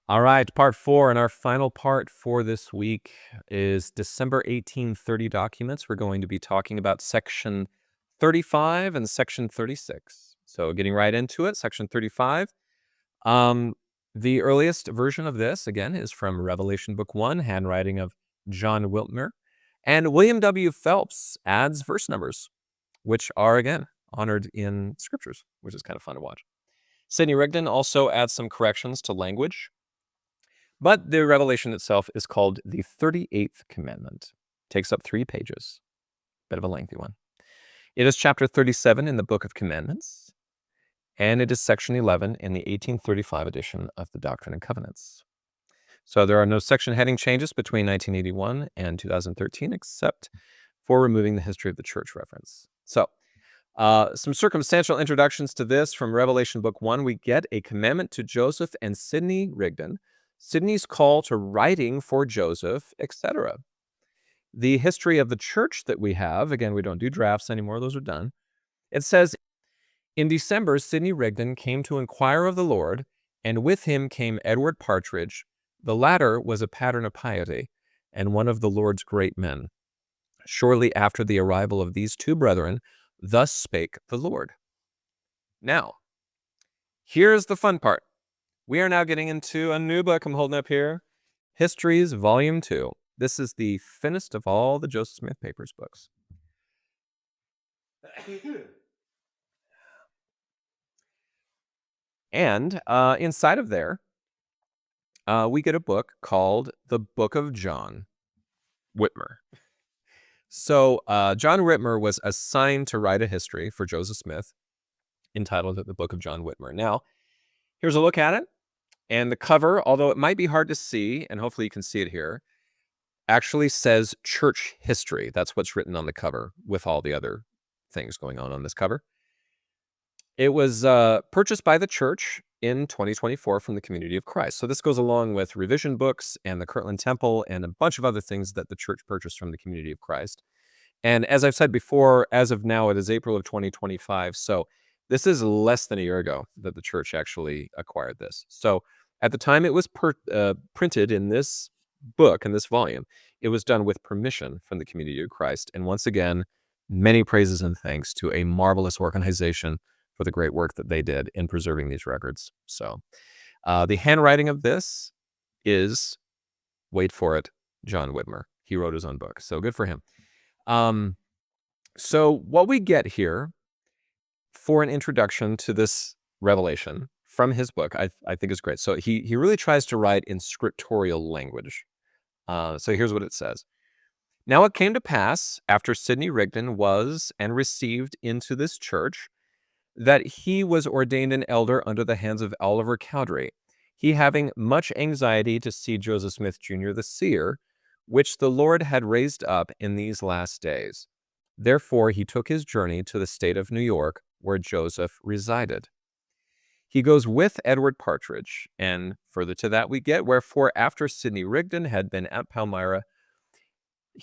All right, part 4, and our final part for this week is December 1830 documents. We're going to be talking about section 35 and section 36. So getting right into it, section 35. The earliest version of this, again, is from Revelation Book 1, handwriting of John Whitmer. And William W. Phelps adds verse numbers, which are, again, honored in scriptures, which is kind of fun to watch. Sidney Rigdon also adds some corrections to language. But the revelation itself is called the 38th commandment. Takes up 3 pages. Bit of a lengthy one. It is chapter 37 in the Book of Commandments, and it is section 11 in the 1835 edition of the Doctrine and Covenants. So there are no section heading changes between 1981 and 2013, except for removing the history of the church reference. So some circumstantial introductions to this from Revelation Book 1. We get a commandment to Joseph and Sidney Rigdon, Sidney's call to writing for Joseph, etc. The history of the church that we have, again, we don't do drafts anymore, those are done. It says, in December, Sidney Rigdon came to inquire of the Lord, and with him came Edward Partridge. The latter was a pattern of piety, and one of the Lord's great men. Shortly after the arrival of these 2 brethren, thus spake the Lord. Now, here's the fun part. We are now getting into a new book I'm holding up here, Histories, Volume 2. This is the thinnest of all the Joseph Smith Papers books. And inside of there, we get a book called The Book of John Whitmer. So John Whitmer was assigned to write a history for Joseph Smith entitled The Book of John Whitmer. Now, here's a look at it. And the cover, although it might be hard to see, and hopefully you can see it here, actually says church history. That's what's written on the cover with all the other things going on this cover. It was purchased by the church in 2024 from the Community of Christ. So this goes along with revision books and the Kirtland Temple and a bunch of other things that the church purchased from the Community of Christ. And as I've said before, as of now, it is April of 2025. So this is less than a year ago that the church actually acquired this. So at the time it was printed in this book, in this volume, it was done with permission from the Community of Christ. And once again, many praises and thanks to a marvelous organization for the great work that they did in preserving these records. So the handwriting of this is, wait for it, John Whitmer. He wrote his own book. So good for him. So what we get here for an introduction to this revelation from his book, I think is great. So he really tries to write in scriptorial language. So here's what it says. Now it came to pass, after Sidney Rigdon was and received into this church, that he was ordained an elder under the hands of Oliver Cowdery, he having much anxiety to see Joseph Smith Jr. the seer, which the Lord had raised up in these last days. Therefore he took his journey to the state of New York, where Joseph resided. He goes with Edward Partridge, and further to that we get, wherefore after Sidney Rigdon had been at Palmyra,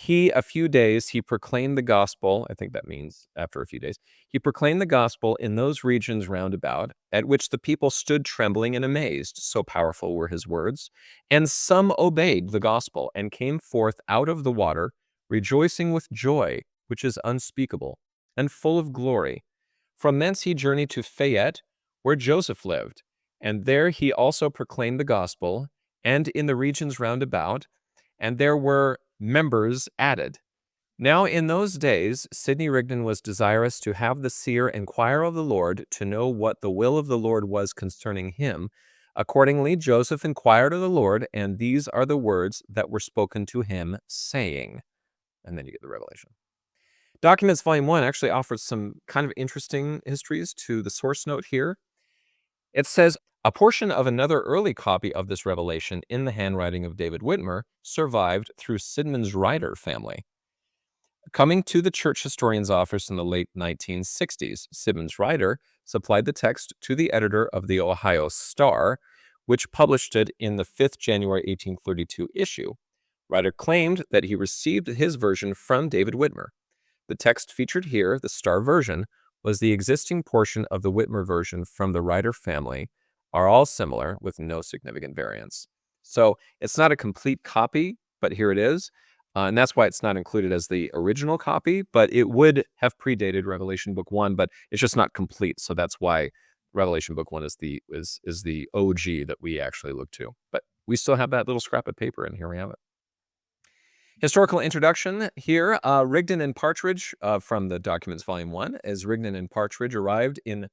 a few days, he proclaimed the gospel. I think that means after a few days. He proclaimed the gospel in those regions round about, at which the people stood trembling and amazed, so powerful were his words. And some obeyed the gospel and came forth out of the water, rejoicing with joy, which is unspeakable, and full of glory. From thence he journeyed to Fayette, where Joseph lived, and there he also proclaimed the gospel, and in the regions round about, and there were members added. Now in those days Sidney Rigdon was desirous to have the seer inquire of the Lord to know what the will of the Lord was concerning him. Accordingly Joseph inquired of the Lord, and these are the words that were spoken to him, saying, and then you get the revelation. Documents Volume 1 actually offers some kind of interesting histories to the source note here. It says, a portion of another early copy of this revelation in the handwriting of David Whitmer survived through Sidman's Ryder family. Coming to the church historian's office in the late 1960s, Sidman's Ryder supplied the text to the editor of the Ohio Star, which published it in the 5th January 1832 issue. Ryder claimed that he received his version from David Whitmer. The text featured here, the Star version, was the existing portion of the Whitmer version from the Ryder family, are all similar with no significant variance. So it's not a complete copy, but here it is. And that's why it's not included as the original copy, but it would have predated Revelation Book 1, but it's just not complete. So that's why Revelation Book 1 is the OG that we actually look to. But we still have that little scrap of paper, and here we have it. Historical introduction here. Rigdon and Partridge from the Documents Volume 1, as Rigdon and Partridge arrived in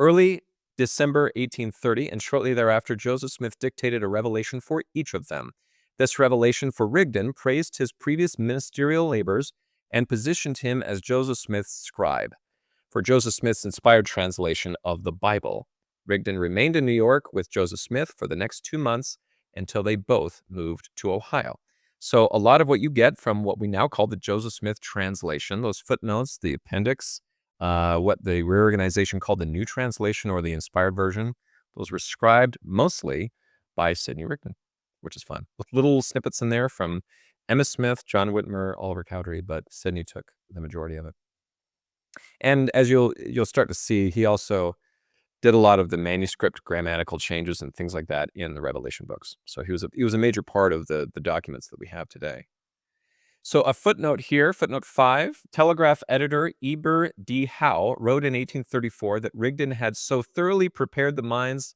early December 1830, and shortly thereafter, Joseph Smith dictated a revelation for each of them. This revelation for Rigdon praised his previous ministerial labors and positioned him as Joseph Smith's scribe for Joseph Smith's inspired translation of the Bible. Rigdon remained in New York with Joseph Smith for the next 2 months until they both moved to Ohio. So a lot of what you get from what we now call the Joseph Smith translation, those footnotes, the appendix, what the reorganization called the New Translation or the Inspired Version, those were scribed mostly by Sidney Rigdon, which is fun. With little snippets in there from Emma Smith, John Whitmer, Oliver Cowdery, but Sidney took the majority of it. And as you'll start to see, he also did a lot of the manuscript grammatical changes and things like that in the Revelation books. So he was a major part of the documents that we have today. So a footnote here, footnote 5, Telegraph editor Eber D. Howe wrote in 1834 that Rigdon had so thoroughly prepared the minds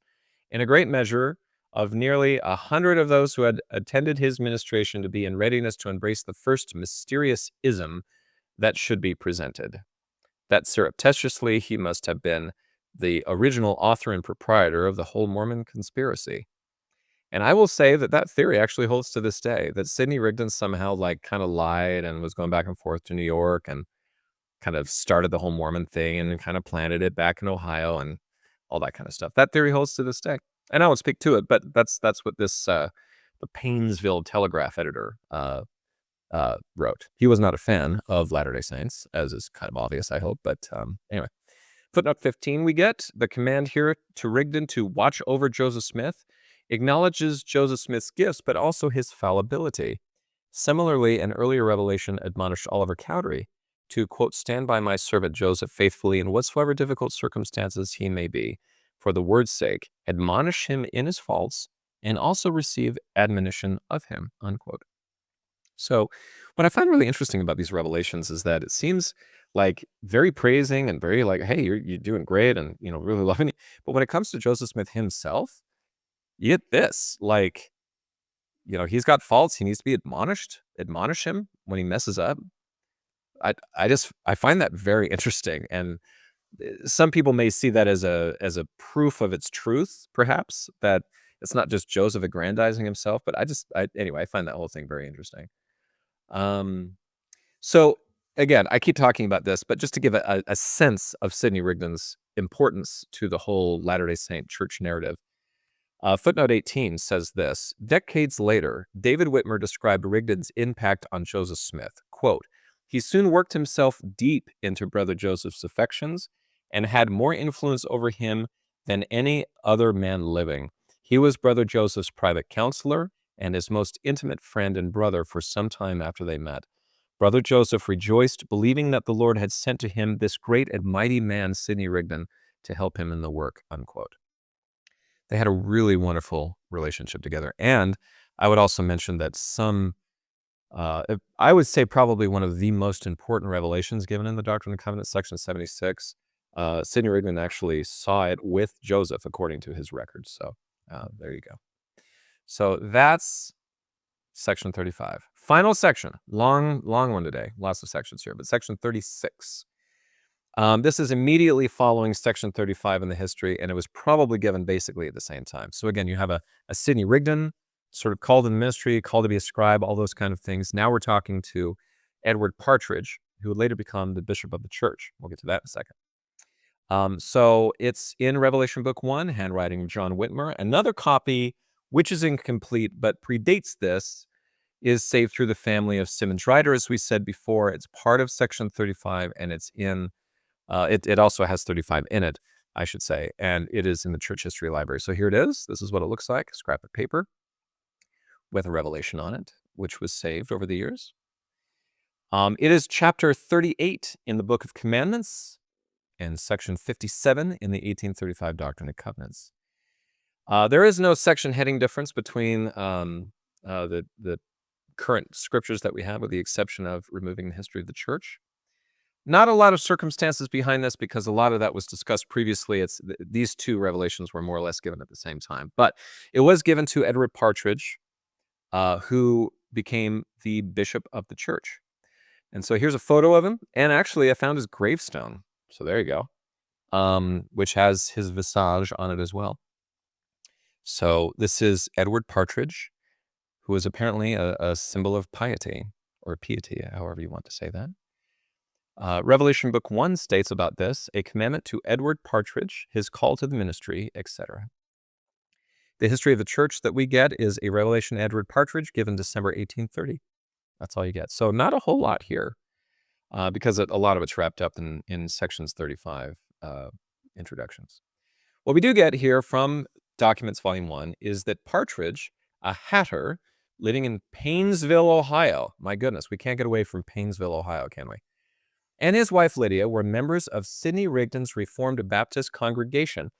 in a great measure of nearly 100 of those who had attended his ministration to be in readiness to embrace the first mysterious ism that should be presented, that surreptitiously he must have been the original author and proprietor of the whole Mormon conspiracy. And I will say that theory actually holds to this day, that Sidney Rigdon somehow kind of lied and was going back and forth to New York and kind of started the whole Mormon thing and kind of planted it back in Ohio and all that kind of stuff. That theory holds to this day. And I won't speak to it, but that's what this the Painesville Telegraph editor wrote. He was not a fan of Latter-day Saints, as is kind of obvious, I hope. But anyway, footnote 15, we get the command here to Rigdon to watch over Joseph Smith acknowledges Joseph Smith's gifts, but also his fallibility. Similarly, an earlier revelation admonished Oliver Cowdery to, quote, stand by my servant Joseph faithfully in whatsoever difficult circumstances he may be, for the word's sake, admonish him in his faults, and also receive admonition of him, unquote. So what I find really interesting about these revelations is that it seems like very praising and very like, hey, you're doing great and, really loving it. But when it comes to Joseph Smith himself, you get this, he's got faults. He needs to be admonished. Admonish him when he messes up. I find that very interesting. And some people may see that as a proof of its truth, perhaps, that it's not just Joseph aggrandizing himself. But anyway, I find that whole thing very interesting. So again, I keep talking about this, but just to give a sense of Sidney Rigdon's importance to the whole Latter-day Saint church narrative. Footnote 18 says this: decades later, David Whitmer described Rigdon's impact on Joseph Smith. Quote, he soon worked himself deep into Brother Joseph's affections and had more influence over him than any other man living. He was Brother Joseph's private counselor and his most intimate friend and brother for some time after they met. Brother Joseph rejoiced, believing that the Lord had sent to him this great and mighty man, Sidney Rigdon, to help him in the work, unquote. They had a really wonderful relationship together. And I would also mention that I would say probably one of the most important revelations given in the Doctrine and Covenants, section 76, Sidney Rigdon actually saw it with Joseph, according to his records. So there you go. So that's section 35. Final section, long one today. Lots of sections here, but section 36. This is immediately following section 35 in the history, and it was probably given basically at the same time. So again, you have a Sidney Rigdon, sort of called in the ministry, called to be a scribe, all those kind of things. Now we're talking to Edward Partridge, who would later become the bishop of the church. We'll get to that in a second. So it's in Revelation Book 1, handwriting of John Whitmer. Another copy, which is incomplete but predates this, is saved through the family of Simmons Ryder, as we said before. It's part of section 35, and it's in it also has 35 in it, I should say, and it is in the Church History Library. So here it is. This is what it looks like, a scrap of paper with a revelation on it, which was saved over the years. It is chapter 38 in the Book of Commandments and section 57 in the 1835 Doctrine and Covenants. There is no section heading difference between the current scriptures that we have, with the exception of removing the history of the church. Not a lot of circumstances behind this, because a lot of that was discussed previously. These two revelations were more or less given at the same time. But it was given to Edward Partridge, who became the bishop of the church. And so here's a photo of him. And actually, I found his gravestone. So there you go, which has his visage on it as well. So this is Edward Partridge, who is apparently a symbol of piety, or piety, however you want to say that. Revelation Book 1 states about this: a commandment to Edward Partridge, his call to the ministry, etc. The history of the church that we get is a revelation to Edward Partridge given December 1830. That's all you get. So not a whole lot here, because a lot of it's wrapped up in sections 35 introductions. What we do get here from Documents Volume 1 is that Partridge, a hatter living in Painesville, Ohio — my goodness, we can't get away from Painesville, Ohio, can we? — and his wife Lydia were members of Sidney Rigdon's Reformed Baptist congregation.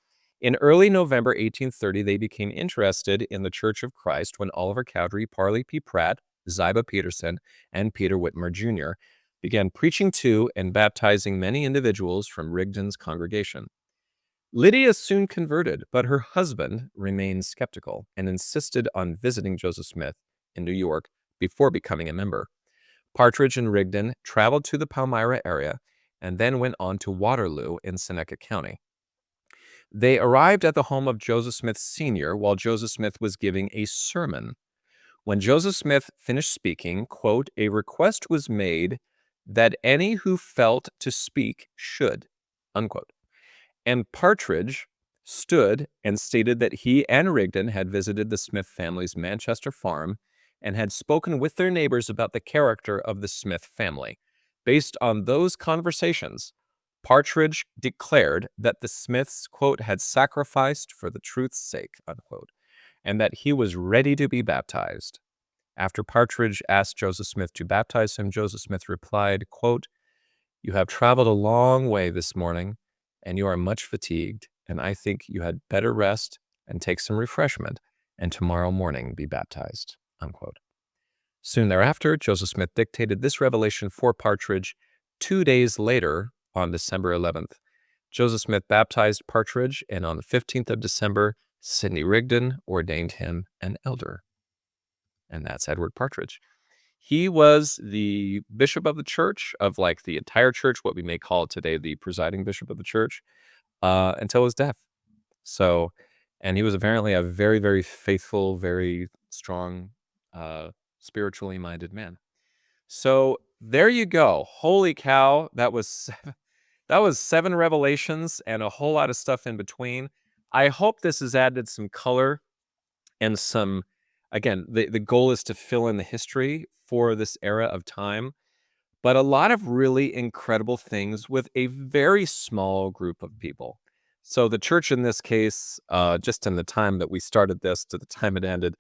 In early November 1830, they became interested in the Church of Christ when Oliver Cowdery, Parley P. Pratt, Ziba Peterson, and Peter Whitmer Jr. began preaching to and baptizing many individuals from Rigdon's congregation. Lydia soon converted, but her husband remained skeptical and insisted on visiting Joseph Smith in New York before becoming a member. Partridge and Rigdon traveled to the Palmyra area and then went on to Waterloo in Seneca County. They arrived at the home of Joseph Smith Sr. while Joseph Smith was giving a sermon. When Joseph Smith finished speaking, quote, "a request was made that any who felt to speak should," unquote. And Partridge stood and stated that he and Rigdon had visited the Smith family's Manchester farm and had spoken with their neighbors about the character of the Smith family. Based on those conversations, Partridge declared that the Smiths, quote, "had sacrificed for the truth's sake," unquote, and that he was ready to be baptized. After Partridge asked Joseph Smith to baptize him, Joseph Smith replied, quote, "You have traveled a long way this morning, and you are much fatigued, and I think you had better rest and take some refreshment, and tomorrow morning be baptized," unquote. Soon thereafter, Joseph Smith dictated this revelation for Partridge. 2 days later, on December 11th, Joseph Smith baptized Partridge, and on the 15th of December, Sidney Rigdon ordained him an elder. And that's Edward Partridge. He was the bishop of the church, of like the entire church, what we may call today the presiding bishop of the church, until his death. So, and he was apparently a very, very faithful, very strong, spiritually minded man. So there you go. Holy cow. That was 7 revelations and a whole lot of stuff in between. I hope this has added some color and some, again, the goal is to fill in the history for this era of time, but a lot of really incredible things with a very small group of people. So the church in this case, just in the time that we started this to the time it ended,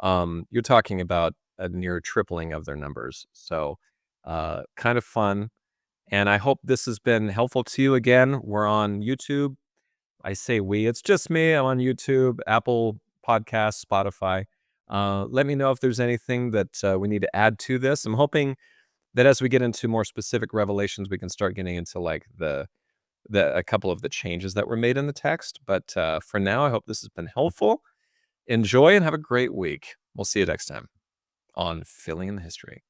you're talking about a near tripling of their numbers. So kind of fun. And I hope this has been helpful to you. Again, we're on YouTube. I say we, it's just me. I'm on YouTube, Apple Podcasts, Spotify. Let me know if there's anything that we need to add to this. I'm hoping that as we get into more specific revelations, we can start getting into like a couple of the changes that were made in the text. But for now, I hope this has been helpful. Enjoy and have a great week. We'll see you next time on Filling in the History.